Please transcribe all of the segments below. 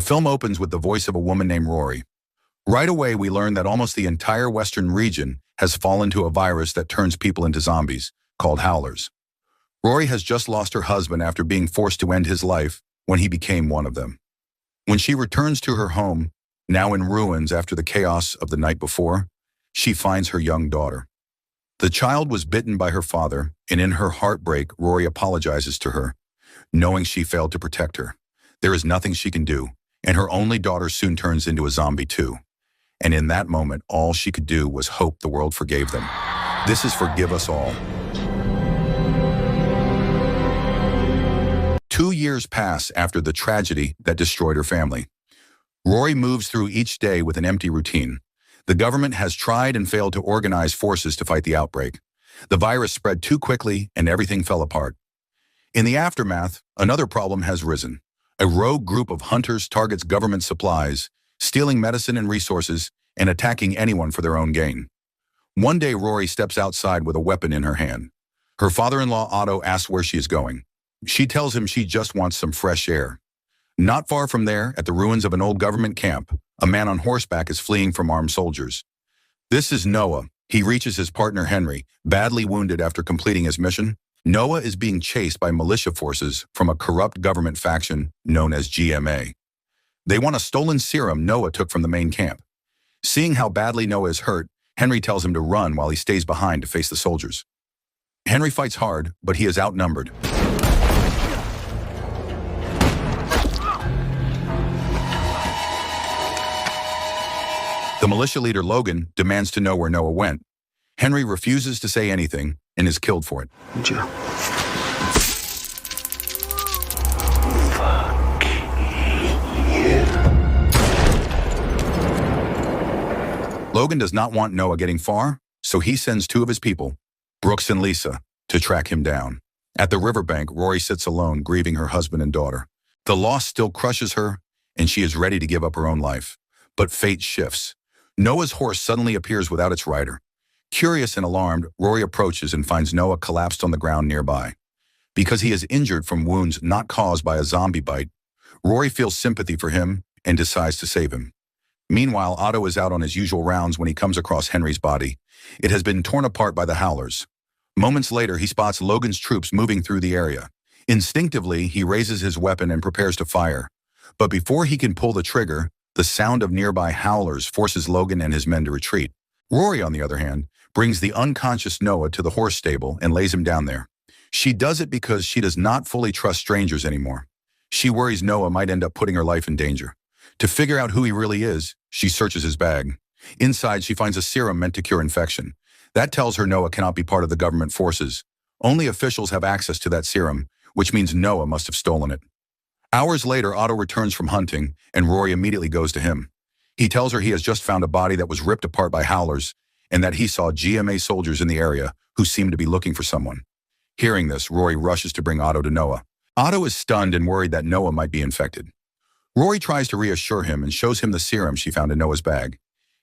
film opens with the voice of a woman named Rory. Right away, we learn that almost the entire western region has fallen to a virus that turns people into zombies, called howlers. Rory has just lost her husband after being forced to end his life when he became one of them. When she returns to her home, now in ruins after the chaos of the night before, she finds her young daughter. The child was bitten by her father, and in her heartbreak, Rory apologizes to her, knowing she failed to protect her. There is nothing she can do, and her only daughter soon turns into a zombie too. And in that moment, all she could do was hope the world forgave them. This is Forgive Us All. 2 years pass after the tragedy that destroyed her family. Rory moves through each day with an empty routine. The government has tried and failed to organize forces to fight the outbreak. The virus spread too quickly and everything fell apart. In the aftermath, another problem has risen. A rogue group of hunters targets government supplies, stealing medicine and resources, and attacking anyone for their own gain. One day, Rory steps outside with a weapon in her hand. Her father-in-law, Otto, asks where she is going. She tells him she just wants some fresh air. Not far from there, at the ruins of an old government camp, a man on horseback is fleeing from armed soldiers. This is Noah. He reaches his partner Henry, badly wounded after completing his mission. Noah is being chased by militia forces from a corrupt government faction known as GMA. They want a stolen serum Noah took from the main camp. Seeing how badly Noah is hurt, Henry tells him to run while he stays behind to face the soldiers. Henry fights hard, but he is outnumbered. The militia leader, Logan, demands to know where Noah went. Henry refuses to say anything and is killed for it. Logan does not want Noah getting far, so he sends 2 of his people, Brooks and Lisa, to track him down. At the riverbank, Rory sits alone, grieving her husband and daughter. The loss still crushes her, and she is ready to give up her own life. But fate shifts. Noah's horse suddenly appears without its rider. Curious and alarmed, Rory approaches and finds Noah collapsed on the ground nearby. Because he is injured from wounds not caused by a zombie bite, Rory feels sympathy for him and decides to save him. Meanwhile, Otto is out on his usual rounds when he comes across Henry's body. It has been torn apart by the howlers. Moments later, he spots Logan's troops moving through the area. Instinctively, he raises his weapon and prepares to fire. But before he can pull the trigger, the sound of nearby howlers forces Logan and his men to retreat. Rory, on the other hand, brings the unconscious Noah to the horse stable and lays him down there. She does it because she does not fully trust strangers anymore. She worries Noah might end up putting her life in danger. To figure out who he really is, she searches his bag. Inside, she finds a serum meant to cure infection. That tells her Noah cannot be part of the government forces. Only officials have access to that serum, which means Noah must have stolen it. Hours later, Otto returns from hunting, and Rory immediately goes to him. He tells her he has just found a body that was ripped apart by howlers, and that he saw GMA soldiers in the area who seemed to be looking for someone. Hearing this, Rory rushes to bring Otto to Noah. Otto is stunned and worried that Noah might be infected. Rory tries to reassure him and shows him the serum she found in Noah's bag.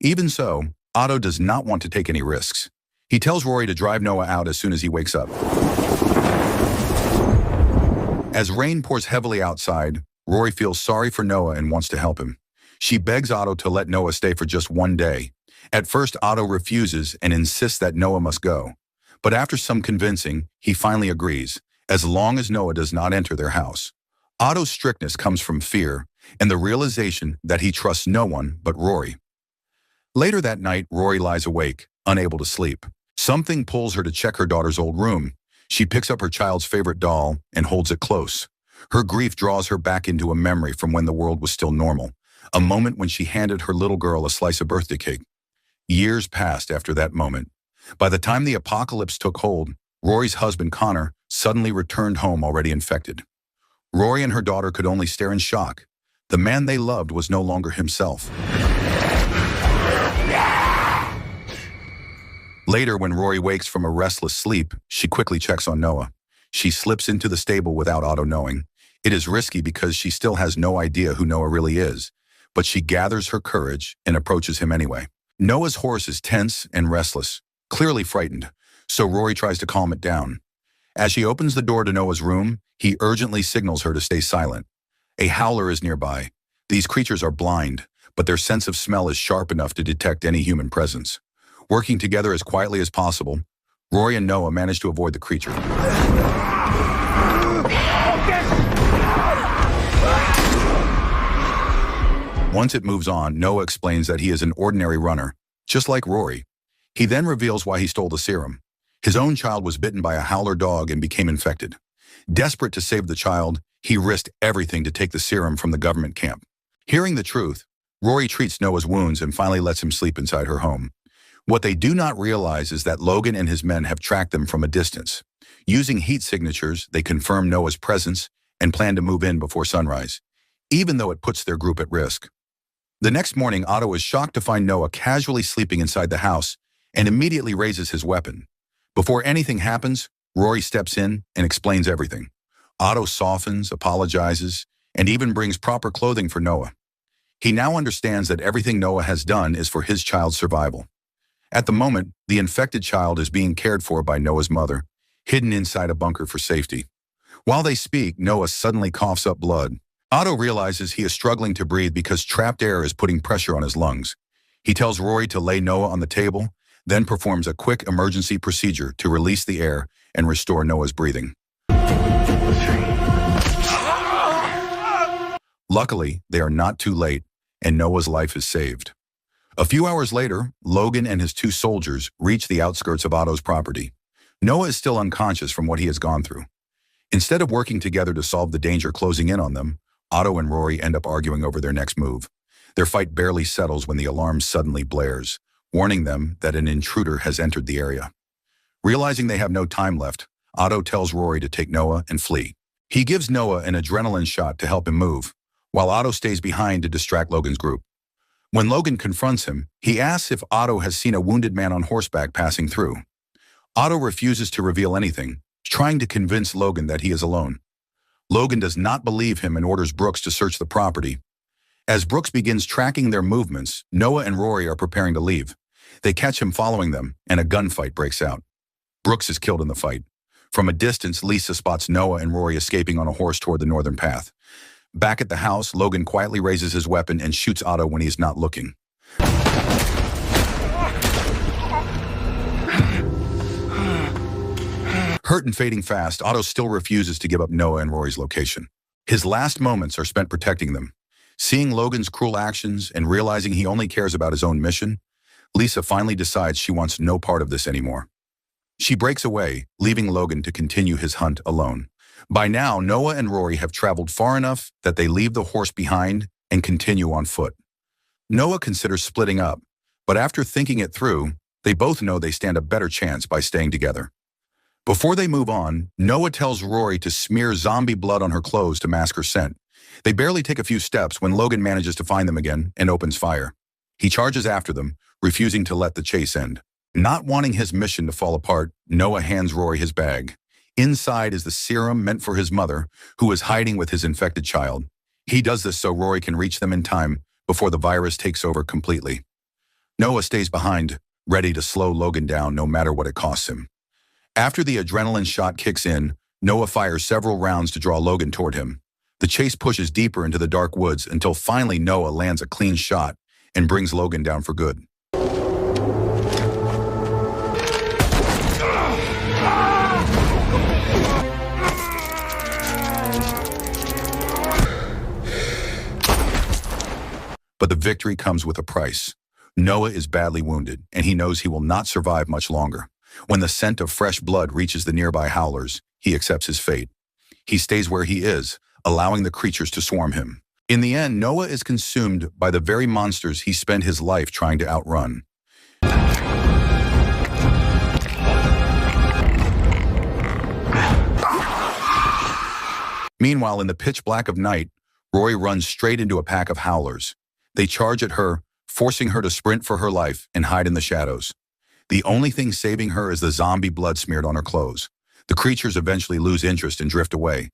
Even so, Otto does not want to take any risks. He tells Rory to drive Noah out as soon as he wakes up. As rain pours heavily outside, Rory feels sorry for Noah and wants to help him. She begs Otto to let Noah stay for just one day. At first, Otto refuses and insists that Noah must go. But after some convincing, he finally agrees, as long as Noah does not enter their house. Otto's strictness comes from fear and the realization that he trusts no one but Rory. Later that night, Rory lies awake, unable to sleep. Something pulls her to check her daughter's old room. She picks up her child's favorite doll and holds it close. Her grief draws her back into a memory from when the world was still normal, a moment when she handed her little girl a slice of birthday cake. Years passed after that moment. By the time the apocalypse took hold, Rory's husband, Connor, suddenly returned home already infected. Rory and her daughter could only stare in shock. The man they loved was no longer himself. Later, when Rory wakes from a restless sleep, she quickly checks on Noah. She slips into the stable without Otto knowing. It is risky because she still has no idea who Noah really is, but she gathers her courage and approaches him anyway. Noah's horse is tense and restless, clearly frightened, so Rory tries to calm it down. As she opens the door to Noah's room, he urgently signals her to stay silent. A howler is nearby. These creatures are blind, but their sense of smell is sharp enough to detect any human presence. Working together as quietly as possible, Rory and Noah manage to avoid the creature. Once it moves on, Noah explains that he is an ordinary runner, just like Rory. He then reveals why he stole the serum. His own child was bitten by a howler dog and became infected. Desperate to save the child, he risked everything to take the serum from the government camp. Hearing the truth, Rory treats Noah's wounds and finally lets him sleep inside her home. What they do not realize is that Logan and his men have tracked them from a distance. Using heat signatures, they confirm Noah's presence and plan to move in before sunrise, even though it puts their group at risk. The next morning, Otto is shocked to find Noah casually sleeping inside the house and immediately raises his weapon. Before anything happens, Rory steps in and explains everything. Otto softens, apologizes, and even brings proper clothing for Noah. He now understands that everything Noah has done is for his child's survival. At the moment, the infected child is being cared for by Noah's mother, hidden inside a bunker for safety. While they speak, Noah suddenly coughs up blood. Otto realizes he is struggling to breathe because trapped air is putting pressure on his lungs. He tells Rory to lay Noah on the table, then performs a quick emergency procedure to release the air and restore Noah's breathing. Luckily, they are not too late, and Noah's life is saved. A few hours later, Logan and his 2 soldiers reach the outskirts of Otto's property. Noah is still unconscious from what he has gone through. Instead of working together to solve the danger closing in on them, Otto and Rory end up arguing over their next move. Their fight barely settles when the alarm suddenly blares, warning them that an intruder has entered the area. Realizing they have no time left, Otto tells Rory to take Noah and flee. He gives Noah an adrenaline shot to help him move, while Otto stays behind to distract Logan's group. When Logan confronts him, he asks if Otto has seen a wounded man on horseback passing through. Otto refuses to reveal anything, trying to convince Logan that he is alone. Logan does not believe him and orders Brooks to search the property. As Brooks begins tracking their movements, Noah and Rory are preparing to leave. They catch him following them, and a gunfight breaks out. Brooks is killed in the fight. From a distance, Lisa spots Noah and Rory escaping on a horse toward the northern path. Back at the house, Logan quietly raises his weapon and shoots Otto when he is not looking. Hurt and fading fast, Otto still refuses to give up Noah and Rory's location. His last moments are spent protecting them. Seeing Logan's cruel actions and realizing he only cares about his own mission, Lisa finally decides she wants no part of this anymore. She breaks away, leaving Logan to continue his hunt alone. By now, Noah and Rory have traveled far enough that they leave the horse behind and continue on foot. Noah considers splitting up, but after thinking it through, they both know they stand a better chance by staying together. Before they move on, Noah tells Rory to smear zombie blood on her clothes to mask her scent. They barely take a few steps when Logan manages to find them again and opens fire. He charges after them, refusing to let the chase end. Not wanting his mission to fall apart, Noah hands Rory his bag. Inside is the serum meant for his mother, who is hiding with his infected child. He does this so Rory can reach them in time before the virus takes over completely. Noah stays behind, ready to slow Logan down no matter what it costs him. After the adrenaline shot kicks in, Noah fires several rounds to draw Logan toward him. The chase pushes deeper into the dark woods until finally Noah lands a clean shot and brings Logan down for good. But the victory comes with a price. Noah is badly wounded, and he knows he will not survive much longer. When the scent of fresh blood reaches the nearby howlers, he accepts his fate. He stays where he is, allowing the creatures to swarm him. In the end, Noah is consumed by the very monsters he spent his life trying to outrun. Meanwhile, in the pitch black of night, Rory runs straight into a pack of howlers. They charge at her, forcing her to sprint for her life and hide in the shadows. The only thing saving her is the zombie blood smeared on her clothes. The creatures eventually lose interest and drift away,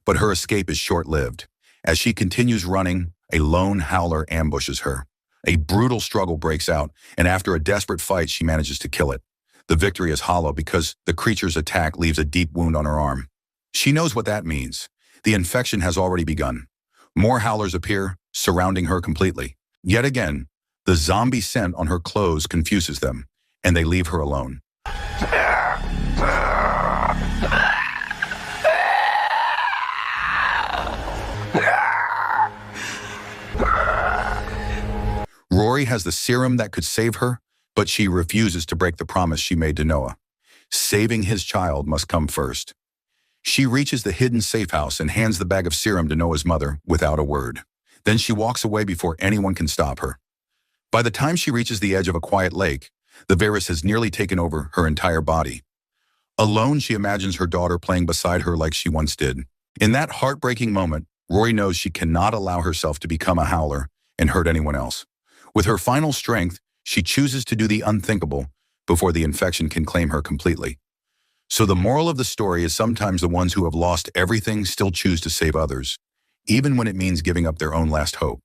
but her escape is short-lived. As she continues running, a lone howler ambushes her. A brutal struggle breaks out, and after a desperate fight, she manages to kill it. The victory is hollow because the creature's attack leaves a deep wound on her arm. She knows what that means. The infection has already begun. More howlers appear, surrounding her completely. Yet again, the zombie scent on her clothes confuses them, and they leave her alone. Rory has the serum that could save her, but she refuses to break the promise she made to Noah. Saving his child must come first. She reaches the hidden safe house and hands the bag of serum to Noah's mother without a word. Then she walks away before anyone can stop her. By the time she reaches the edge of a quiet lake, the virus has nearly taken over her entire body. Alone, she imagines her daughter playing beside her like she once did. In that heartbreaking moment, Rory knows she cannot allow herself to become a howler and hurt anyone else. With her final strength, she chooses to do the unthinkable before the infection can claim her completely. So the moral of the story is sometimes the ones who have lost everything still choose to save others, even when it means giving up their own last hope.